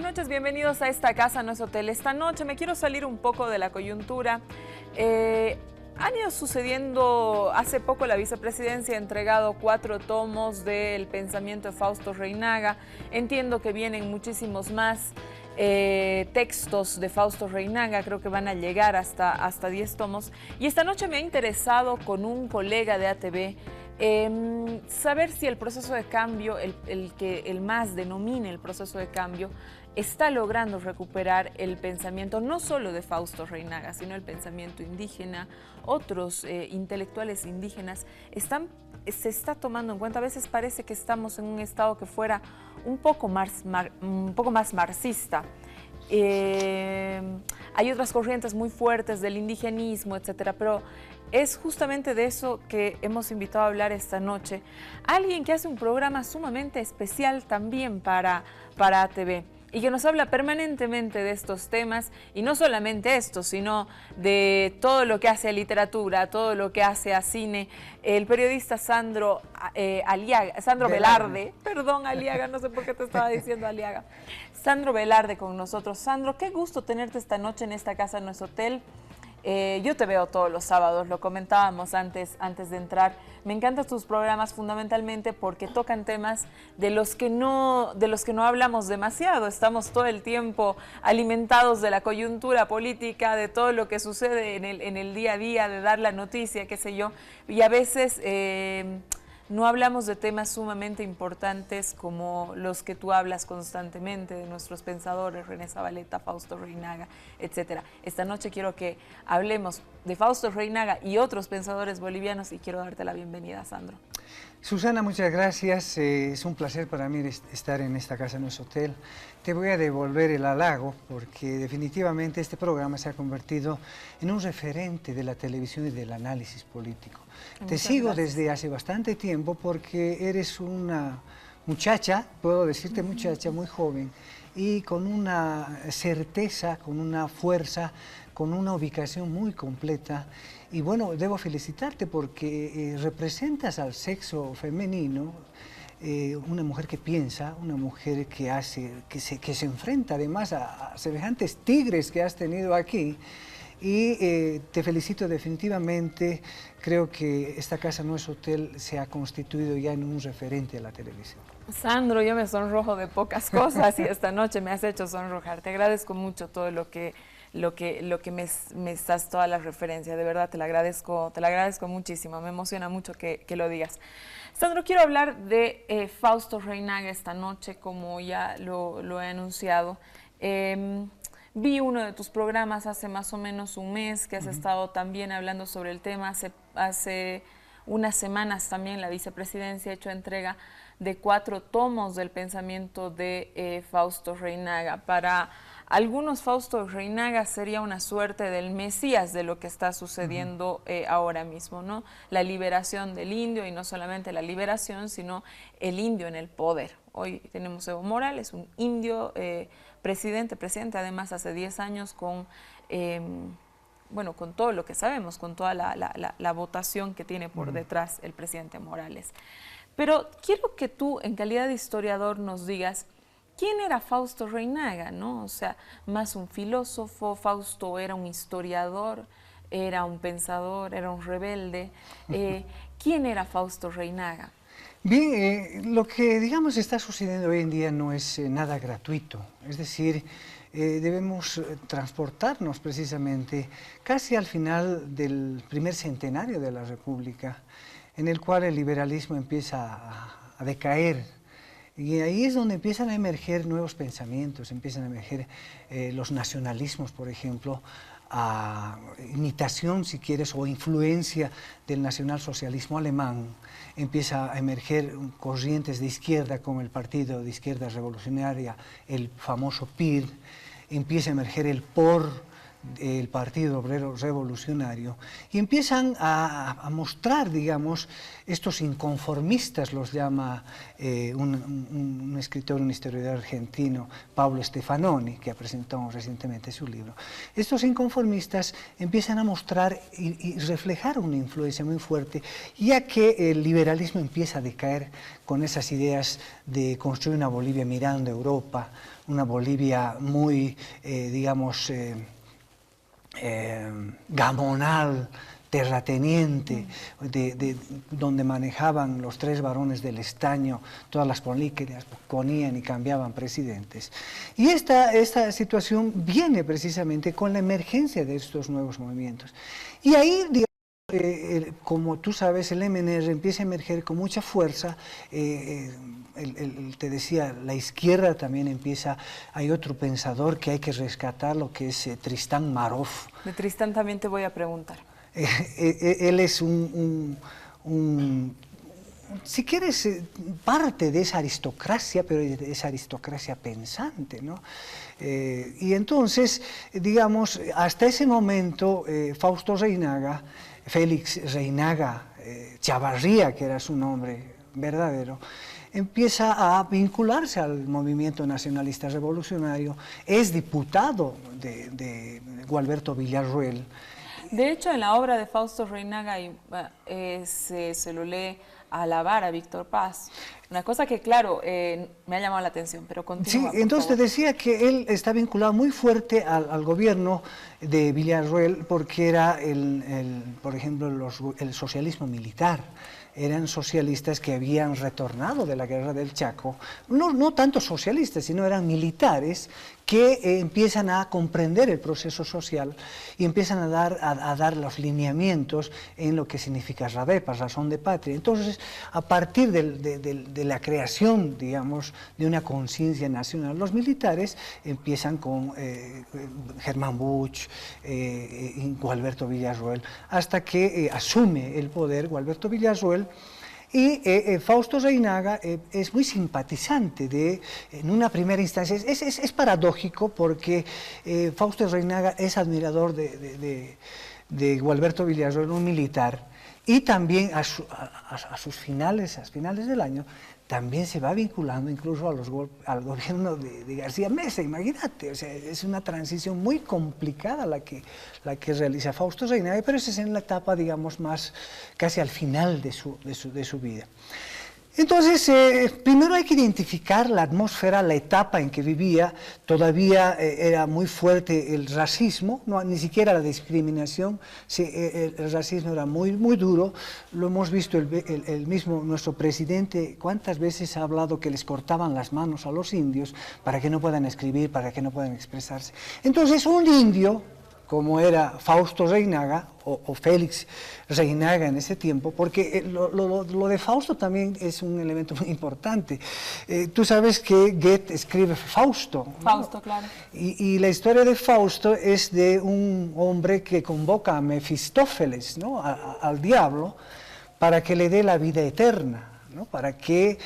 noches, bienvenidos a esta casa, no es hotel. Esta noche me quiero salir un poco de la coyuntura. Han ido sucediendo, hace poco la vicepresidencia ha entregado 4 tomos del pensamiento de Fausto Reynaga. Entiendo que vienen muchísimos más textos de Fausto Reynaga, creo que van a llegar hasta 10 tomos. Y esta noche me ha interesado con un colega de ATV saber si el proceso de cambio, el que el MAS denomine el proceso de cambio, está logrando recuperar el pensamiento no solo de Fausto Reynaga, sino el pensamiento indígena. Otros intelectuales indígenas se está tomando en cuenta. A veces parece que estamos en un estado que fuera un poco más marxista. Hay otras corrientes muy fuertes del indigenismo, etcétera, pero es justamente de eso que hemos invitado a hablar esta noche. Alguien que hace un programa sumamente especial también para ATV y que nos habla permanentemente de estos temas, y no solamente esto, sino de todo lo que hace a literatura, todo lo que hace a cine. El periodista Sandro Velarde, perdón Aliaga, no sé por qué te estaba diciendo Aliaga. Sandro Velarde con nosotros. Sandro, qué gusto tenerte esta noche en esta casa, en nuestro hotel. Yo te veo todos los sábados, lo comentábamos antes de entrar. Me encantan tus programas fundamentalmente porque tocan temas de los que no hablamos demasiado. Estamos todo el tiempo alimentados de la coyuntura política, de todo lo que sucede en el día a día, de dar la noticia, qué sé yo. Y a veces no hablamos de temas sumamente importantes como los que tú hablas constantemente, de nuestros pensadores, René Zavaleta, Fausto Reynaga, etc. Esta noche quiero que hablemos de Fausto Reynaga y otros pensadores bolivianos y quiero darte la bienvenida, Sandro. Susana, muchas gracias. Es un placer para mí estar en esta casa, en nuestro hotel. Te voy a devolver el halago porque definitivamente este programa se ha convertido en un referente de la televisión y del análisis político. Te sigo desde hace bastante tiempo porque eres una muchacha, puedo decirte muchacha, muy joven y con una certeza, con una fuerza, con una ubicación muy completa. Y bueno, debo felicitarte porque representas al sexo femenino, una mujer que piensa, una mujer que se enfrenta además a semejantes tigres que has tenido aquí. Y te felicito definitivamente. Creo que esta casa, no es hotel, se ha constituido ya en un referente a la televisión. Sandro, yo me sonrojo de pocas cosas y esta noche me has hecho sonrojar. Te agradezco mucho todo lo que me estás, todas las referencias, de verdad te la agradezco muchísimo, me emociona mucho que lo digas. Sandro, quiero hablar de Fausto Reynaga esta noche, como ya lo he anunciado. Vi uno de tus programas hace más o menos un mes, que has estado también hablando sobre el tema. Hace unas semanas también la vicepresidencia ha hecho entrega de 4 tomos del pensamiento de Fausto Reynaga. Para algunos, Fausto Reynaga sería una suerte del Mesías de lo que está sucediendo ahora mismo, ¿no? La liberación del indio, y no solamente la liberación, sino el indio en el poder. Hoy tenemos a Evo Morales, un indio presidente además hace 10 años con todo lo que sabemos, con toda la votación que tiene por detrás el presidente Morales. Pero quiero que tú, en calidad de historiador, nos digas quién era Fausto Reynaga, ¿no? O sea, más un filósofo. Fausto era un historiador, era un pensador, era un rebelde. ¿Quién era Fausto Reynaga? Bien, lo que, digamos, está sucediendo hoy en día no es nada gratuito. Es decir, debemos transportarnos precisamente casi al final del primer centenario de la República, en el cual el liberalismo empieza a decaer. Y ahí es donde empiezan a emerger nuevos pensamientos, empiezan a emerger los nacionalismos, por ejemplo, a imitación, si quieres, o influencia del nacionalsocialismo alemán. Empieza a emerger corrientes de izquierda como el Partido de Izquierda Revolucionaria, el famoso PIR. Empieza a emerger el POR el Partido Obrero Revolucionario, y empiezan a mostrar, digamos, estos inconformistas, los llama un escritor, un historiador argentino, Pablo Stefanoni, que ha presentado recientemente su libro. Estos inconformistas empiezan a mostrar y reflejar una influencia muy fuerte, ya que el liberalismo empieza a decaer con esas ideas de construir una Bolivia mirando a Europa, una Bolivia muy, digamos, gamonal, terrateniente, donde manejaban los tres varones del estaño todas las políticas, ponían y cambiaban presidentes. Y esta situación viene precisamente con la emergencia de estos nuevos movimientos. Y ahí, digamos, como tú sabes, el MNR empieza a emerger con mucha fuerza. Te decía, la izquierda también empieza. Hay otro pensador que hay que rescatar, lo que es Tristán Marov. De Tristán también te voy a preguntar. Él es si quieres, parte de esa aristocracia, pero de esa aristocracia pensante, ¿no? Y entonces, digamos, hasta ese momento, Fausto Reynaga, Félix Reynaga Chavarría, que era su nombre verdadero, empieza a vincularse al movimiento nacionalista revolucionario, es diputado de Gualberto Villarroel. De hecho, en la obra de Fausto Reynaga se lo lee alabar a Víctor Paz. Una cosa que, claro, me ha llamado la atención, pero continúa. Sí, entonces te decía que él está vinculado muy fuerte al gobierno de Villarroel porque era, por ejemplo, el socialismo militar. Eran socialistas que habían retornado de la guerra del Chaco, no tanto socialistas, sino eran militares que empiezan a comprender el proceso social y empiezan a dar los lineamientos en lo que significa RADEPA, razón de patria. Entonces, a partir de la creación, digamos, de una conciencia nacional, los militares empiezan con Germán Busch, Gualberto Villarroel, hasta que asume el poder Gualberto Villarroel. Y Fausto Reynaga es muy simpatizante en una primera instancia. Es paradójico porque Fausto Reynaga es admirador de Gualberto Villarroel, un militar, y también a finales del año, también se va vinculando incluso al gobierno de García Meza, imagínate. O sea, es una transición muy complicada la que realiza Fausto Reynaga, pero esa es en la etapa, digamos, más casi al final de su vida. Entonces, primero hay que identificar la atmósfera, la etapa en que vivía. Todavía era muy fuerte el racismo, ni siquiera la discriminación. El racismo era muy, muy duro. Lo hemos visto el mismo, nuestro presidente, cuántas veces ha hablado que les cortaban las manos a los indios para que no puedan escribir, para que no puedan expresarse. Entonces, un indio, como era Fausto Reynaga, o Félix Reynaga en ese tiempo, porque lo de Fausto también es un elemento muy importante. Tú sabes que Goethe escribe Fausto. Fausto, ¿no? Claro. Y la historia de Fausto es de un hombre que convoca a Mefistófeles, ¿no? al diablo, para que le dé la vida eterna, ¿no? Para que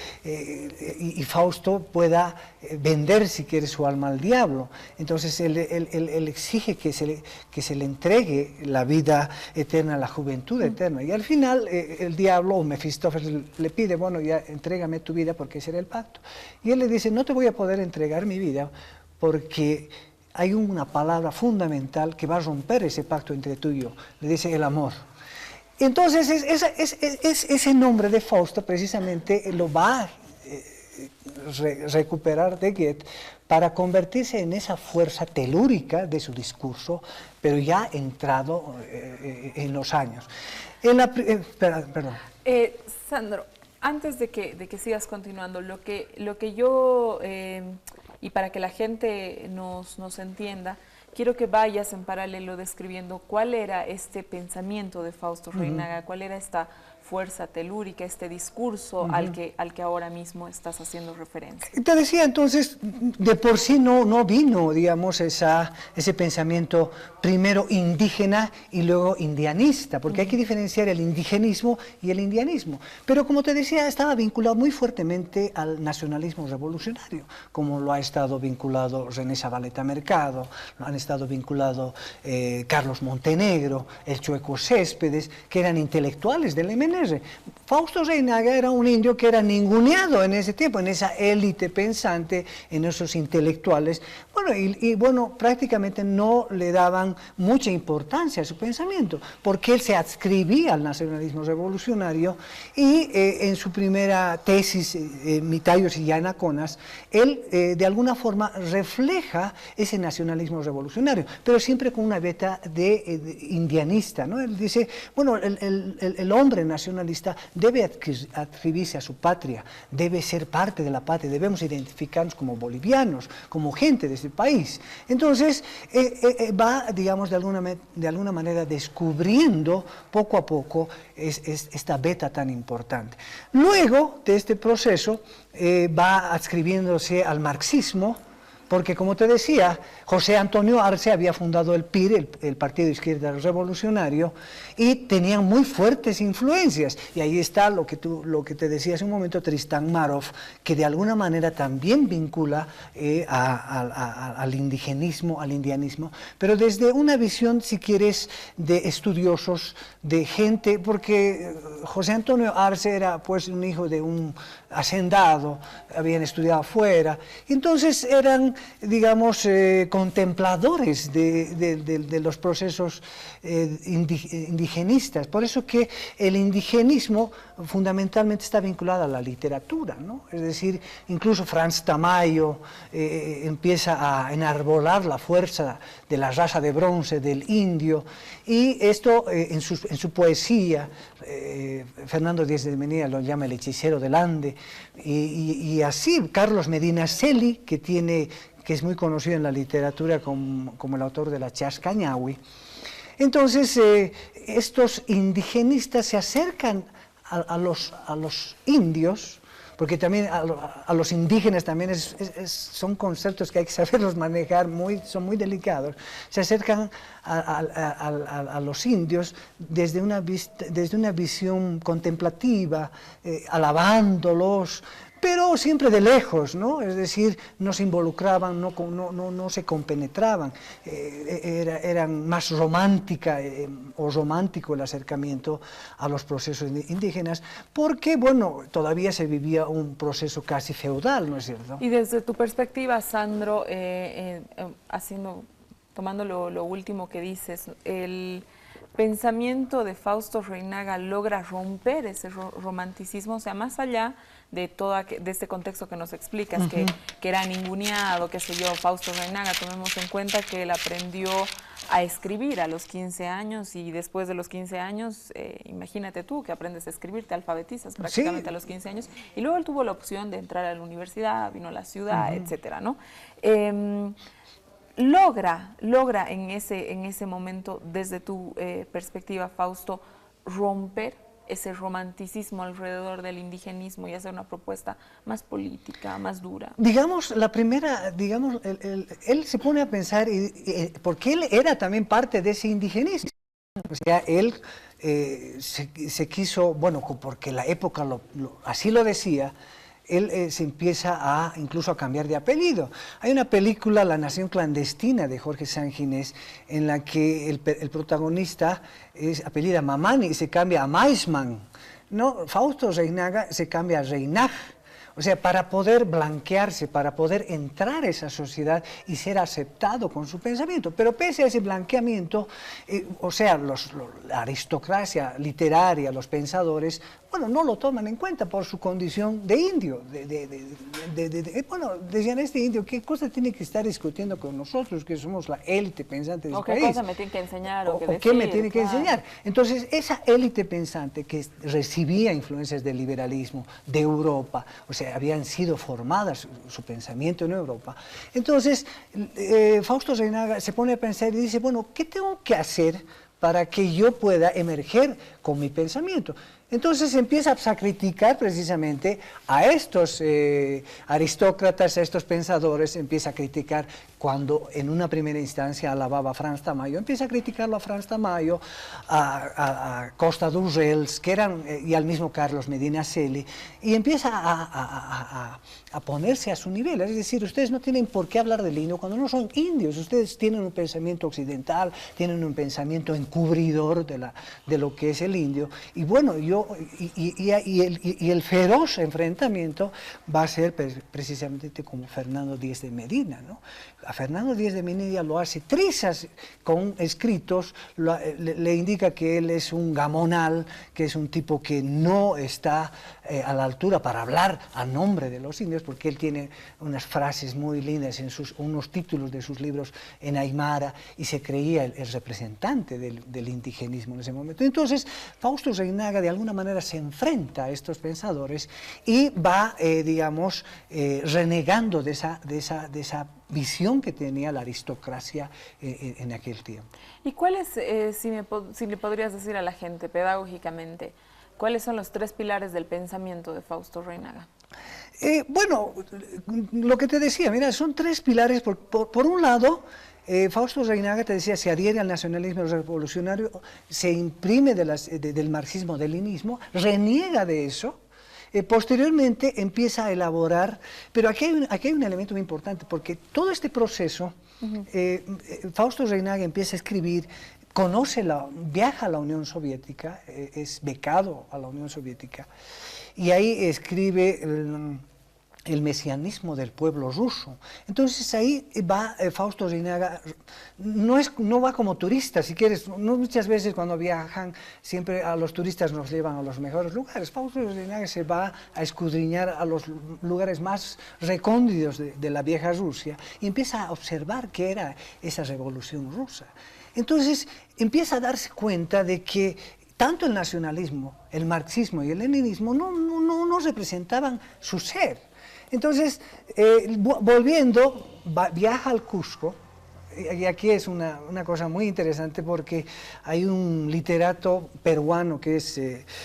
y Fausto pueda vender, si quiere, su alma al diablo. Entonces él exige que se le entregue la vida eterna, la juventud eterna. Y al final el diablo, o Mefistófeles, le pide, bueno, ya entrégame tu vida porque ese era el pacto. Y él le dice, no te voy a poder entregar mi vida porque hay una palabra fundamental que va a romper ese pacto entre tú y yo. Le dice el amor. Entonces, ese nombre de Fausto precisamente lo va a recuperar de Goethe para convertirse en esa fuerza telúrica de su discurso, pero ya entrado en los años. Perdón. Sandro, antes de que sigas continuando, lo que yo, y para que la gente nos entienda, quiero que vayas en paralelo describiendo cuál era este pensamiento de Fausto Reynaga, cuál era esta fuerza telúrica, este discurso al que ahora mismo estás haciendo referencia. Te decía entonces, de por sí no vino, digamos, ese pensamiento primero indígena y luego indianista, porque hay que diferenciar el indigenismo y el indianismo. Pero como te decía, estaba vinculado muy fuertemente al nacionalismo revolucionario, como lo ha estado vinculado René Zavaleta Mercado, lo han estado vinculado Carlos Montenegro, el Chueco Céspedes, que eran intelectuales del MNR. Fausto Reynaga era un indio que era ninguneado en ese tiempo, en esa élite pensante, en esos intelectuales. Bueno, y bueno, prácticamente no le daban mucha importancia a su pensamiento, porque él se adscribía al nacionalismo revolucionario y en su primera tesis, Mitayos y Yanaconas, él de alguna forma refleja ese nacionalismo revolucionario, pero siempre con una beta de indianista, ¿no? Él dice, bueno, el hombre nacionalista debe adscribirse a su patria, debe ser parte de la patria, debemos identificarnos como bolivianos, como gente de este país. Entonces, va, digamos, de alguna manera descubriendo poco a poco esta beta tan importante. Luego de este proceso, va adscribiéndose al marxismo, porque como te decía, José Antonio Arce había fundado el PIR, el Partido de Izquierda Revolucionario, y tenían muy fuertes influencias. Y ahí está lo que te decía hace un momento, Tristán Marov, que de alguna manera también vincula al indigenismo, al indianismo, pero desde una visión, si quieres, de estudiosos, de gente, porque José Antonio Arce era pues un hijo de un hacendado, habían estudiado afuera, y entonces eran, digamos, contempladores de los procesos indigenistas. Por eso que el indigenismo fundamentalmente está vinculado a la literatura, ¿no? Es decir, incluso Franz Tamayo empieza a enarbolar la fuerza de la raza de bronce del indio, y esto en su poesía, Fernando Díez de Menía lo llama el hechicero del Ande, y así Carlos Medina Celi, que es muy conocido en la literatura como el autor de la Chascañahui. Entonces, estos indigenistas se acercan a los indios, porque también a los indígenas también son conceptos que hay que saberlos manejar, son muy delicados. Se acercan a los indios desde una visión contemplativa, alabándolos, pero siempre de lejos, ¿no? Es decir, no se involucraban, no se compenetraban, eran más romántico el acercamiento a los procesos indígenas, porque, bueno, todavía se vivía un proceso casi feudal, ¿no es cierto? Y desde tu perspectiva, Sandro, tomando lo último que dices, el pensamiento de Fausto Reynaga logra romper ese romanticismo, o sea, más allá de este contexto que nos explicas, que era ninguneado, qué sé yo, Fausto Reynaga, tomemos en cuenta que él aprendió a escribir a los 15 años y después de los 15 años, imagínate tú que aprendes a escribir, te alfabetizas prácticamente a los 15 años, y luego él tuvo la opción de entrar a la universidad, vino a la ciudad, etcétera, ¿no? Logra en ese momento, desde tu perspectiva, Fausto, romper ese romanticismo alrededor del indigenismo y hacer una propuesta más política, más dura. Digamos, él se pone a pensar, porque él era también parte de ese indigenismo. O sea, él se quiso, bueno, porque la época así lo decía, él se empieza incluso a cambiar de apellido. Hay una película, La Nación Clandestina, de Jorge Sanginés, en la que el protagonista es apellida Mamani y se cambia a Maisman, ¿no? Fausto Reynaga se cambia a Reynag. O sea, para poder blanquearse, para poder entrar a esa sociedad y ser aceptado con su pensamiento. Pero pese a ese blanqueamiento, o sea, la aristocracia literaria, los pensadores, bueno, no lo toman en cuenta por su condición de indio. Bueno, decían, este indio, ¿qué cosa tiene que estar discutiendo con nosotros, que somos la élite pensante de este país? ¿O qué cosa me tiene que enseñar o qué decir? ¿Qué me tiene que enseñar? Entonces, esa élite pensante que recibía influencias del liberalismo, de Europa, o sea, habían sido formadas su pensamiento en Europa. Entonces, Fausto Reynaga se pone a pensar y dice, bueno, ¿qué tengo que hacer para que yo pueda emerger con mi pensamiento? Entonces empieza a criticar precisamente a estos aristócratas, a estos pensadores, empieza a criticar cuando en una primera instancia alababa a Frans Tamayo, empieza a criticarlo a Frans Tamayo, a Costa d'Urgell, que eran, y al mismo Carlos Medina Celi, y empieza a ponerse a su nivel. Es decir, ustedes no tienen por qué hablar del indio cuando no son indios, ustedes tienen un pensamiento occidental, tienen un pensamiento encubridor de lo que es el indio, y bueno, el feroz enfrentamiento va a ser precisamente como Fernando Díez de Medina, ¿no? A Fernando Díez de Medina lo hace trizas con escritos, le indica que él es un gamonal, que es un tipo que no está a la altura para hablar a nombre de los indios, porque él tiene unas frases muy lindas en unos títulos de sus libros en aymara, y se creía el representante del indigenismo en ese momento. Entonces, Fausto Reynaga de alguna manera se enfrenta a estos pensadores y va, digamos, renegando de esa visión que tenía la aristocracia en aquel tiempo. ¿Y cuáles, si le podrías decir a la gente pedagógicamente, cuáles son los 3 pilares del pensamiento de Fausto Reynaga? Bueno, lo que te decía, mira, son 3 pilares. Por un lado, Fausto Reynaga, te decía, se adhiere al nacionalismo revolucionario, se imprime del marxismo-leninismo, reniega de eso. Posteriormente empieza a elaborar, pero aquí hay un elemento muy importante, porque todo este proceso, Fausto Reynaga empieza a escribir, viaja a la Unión Soviética, es becado a la Unión Soviética, y ahí escribe el mesianismo del pueblo ruso. Entonces ahí va Fausto Reynaga, no va como turista, si quieres, muchas veces cuando viajan, siempre a los turistas nos llevan a los mejores lugares. Fausto Reynaga se va a escudriñar a los lugares más recónditos de la vieja Rusia y empieza a observar qué era esa revolución rusa. Entonces empieza a darse cuenta de que tanto el nacionalismo, el marxismo y el leninismo no representaban su ser. Entonces, volviendo, viaja al Cusco, y aquí es una cosa muy interesante porque hay un literato peruano que es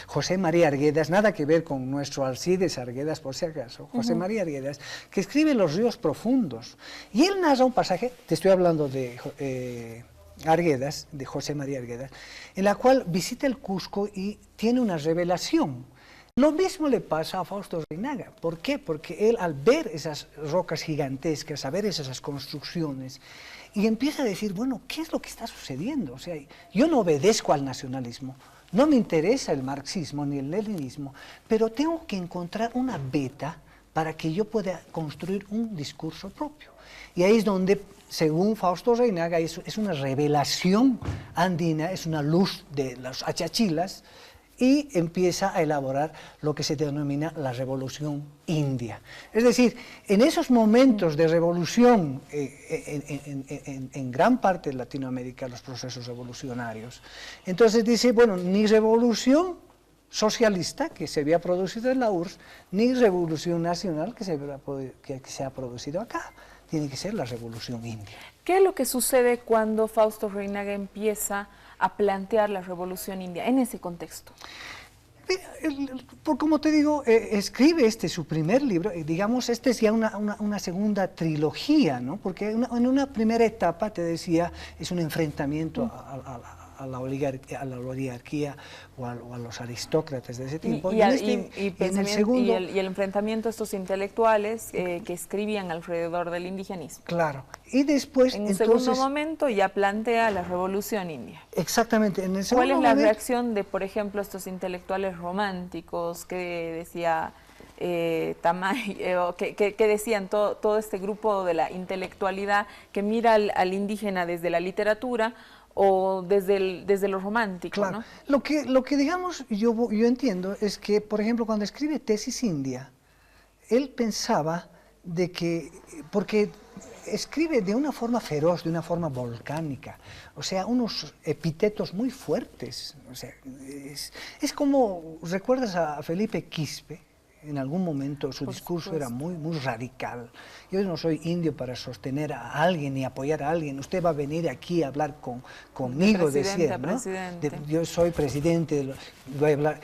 José María Arguedas, nada que ver con nuestro Alcides Arguedas por si acaso, José María Arguedas, que escribe Los ríos profundos, y él narra un pasaje, te estoy hablando de Arguedas, de José María Arguedas, en la cual visita el Cusco y tiene una revelación. Lo mismo le pasa a Fausto Reynaga. ¿Por qué? Porque él, al ver esas rocas gigantescas, a ver esas construcciones, y empieza a decir, bueno, ¿qué es lo que está sucediendo? O sea, yo no obedezco al nacionalismo, no me interesa el marxismo ni el leninismo, pero tengo que encontrar una beta para que yo pueda construir un discurso propio. Y ahí es donde, según Fausto Reynaga, es una revelación andina, es una luz de los achachilas, y empieza a elaborar lo que se denomina la revolución india. Es decir, en esos momentos de revolución en gran parte de Latinoamérica, los procesos revolucionarios, entonces dice, bueno, ni revolución socialista que se había producido en la URSS, ni revolución nacional que se ha producido acá, tiene que ser la revolución india. ¿Qué es lo que sucede cuando Fausto Reynaga empieza a plantear la revolución india en ese contexto? Como te digo, escribe su primer libro, digamos, es ya una segunda trilogía, ¿no? Porque en una primera etapa, te decía, es un enfrentamiento a la oligarquía o a los aristócratas de ese tiempo. Y el enfrentamiento a estos intelectuales que escribían alrededor del indigenismo. Claro. Y después, en un segundo momento ya plantea la revolución india. Exactamente. En el ¿Cuál es la reacción de, por ejemplo, estos intelectuales románticos que decía Tamay, que decían todo este grupo de la intelectualidad que mira al indígena desde la literatura o desde lo romántico? Claro. ¿No? Lo que digamos, yo entiendo es que, por ejemplo, cuando escribe Tesis India, él pensaba de que, porque escribe de una forma feroz, de una forma volcánica, o sea, unos epítetos muy fuertes, o sea, es como, ¿recuerdas a Felipe Quispe? En algún momento su discurso era muy radical. Yo no soy indio para sostener a alguien ni apoyar a alguien. Usted va a venir aquí a hablar conmigo, decía, ¿no? Yo soy presidente, voy a hablar.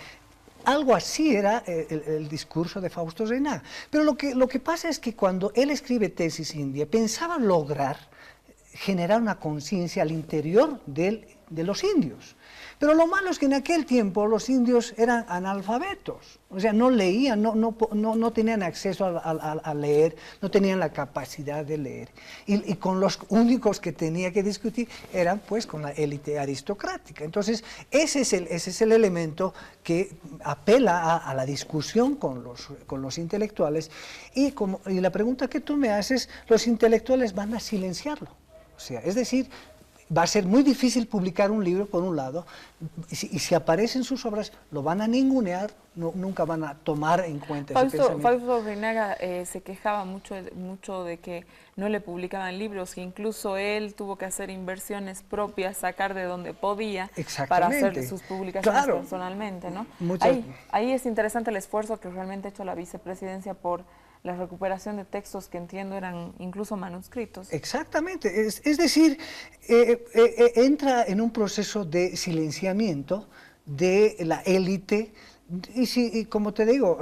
algo así era el discurso de Fausto Reinaga. Pero lo que pasa es que cuando él escribe Tesis India, pensaba lograr generar una conciencia al interior de los indios. Pero lo malo es que en aquel tiempo los indios eran analfabetos, o sea, no leían, no tenían acceso a leer, no tenían la capacidad de leer. Y con los únicos que tenía que discutir eran pues con la élite aristocrática. Entonces, ese es el elemento que apela a la discusión con los intelectuales. Y la pregunta que tú me haces, los intelectuales van a silenciarlo. O sea, es decir, va a ser muy difícil publicar un libro, por un lado, y si aparecen sus obras, lo van a ningunear, nunca van a tomar en cuenta ese pensamiento. Fausto Reinaga se quejaba mucho de que no le publicaban libros, que incluso él tuvo que hacer inversiones propias, sacar de donde podía para hacer sus publicaciones personalmente, ¿no? Ahí es interesante el esfuerzo que realmente ha hecho la vicepresidencia por la recuperación de textos que entiendo eran incluso manuscritos. Exactamente, es decir, entra en un proceso de silenciamiento de la élite, y como te digo,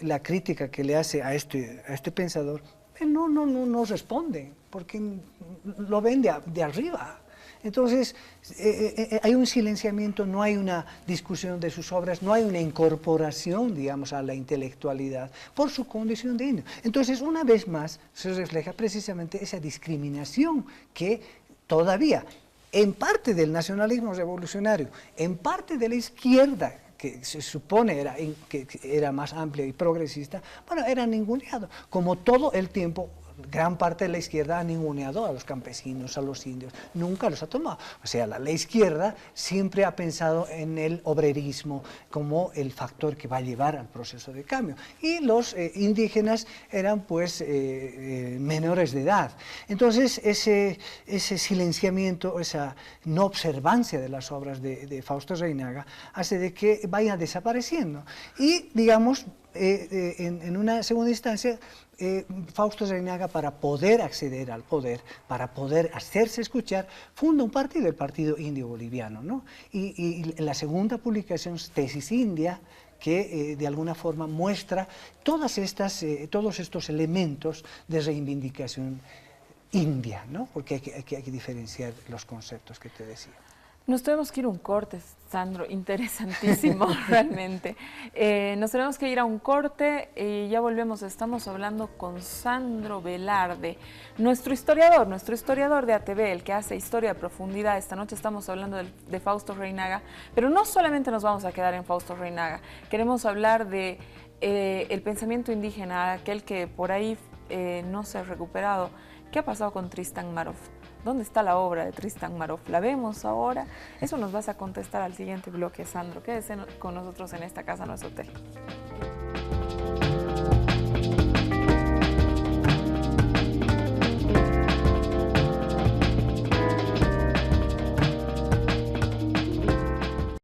la crítica que le hace a este pensador, él no responde, porque lo ven de arriba. Entonces, hay un silenciamiento, no hay una discusión de sus obras, no hay una incorporación, digamos, a la intelectualidad por su condición de indio. Entonces, una vez más, se refleja precisamente esa discriminación que todavía, en parte del nacionalismo revolucionario, en parte de la izquierda, que se supone que era más amplia y progresista, bueno, era ninguneado, como todo el tiempo. Gran parte de la izquierda ha ninguneado a los campesinos, a los indios, nunca los ha tomado. O sea, la izquierda siempre ha pensado en el obrerismo como el factor que va a llevar al proceso de cambio. Y los indígenas eran pues menores de edad. Entonces, ese silenciamiento, esa no observancia de las obras de Fausto Reinaga hace de que vayan desapareciendo. Y, digamos, en una segunda instancia, Fausto Reinaga, para poder acceder al poder, para poder hacerse escuchar, funda un partido, el Partido Indio Boliviano, ¿no? Y la segunda publicación es Tesis India, que de alguna forma muestra todos estos elementos de reivindicación india, ¿no? Porque hay que diferenciar los conceptos que te decía. Nos tenemos que ir a un corte, Sandro, interesantísimo realmente. Nos tenemos que ir a un corte y ya volvemos. Estamos hablando con Sandro Velarde, nuestro historiador de ATV, el que hace historia de profundidad. Esta noche estamos hablando de Fausto Reinaga, pero no solamente nos vamos a quedar en Fausto Reinaga. Queremos hablar de el pensamiento indígena, aquel que por ahí no se ha recuperado. ¿Qué ha pasado con Tristan Marov? ¿Dónde está la obra de Tristan Marov? ¿La vemos ahora? Eso nos vas a contestar al siguiente bloque, Sandro. Quédese con nosotros en esta casa, no es hotel.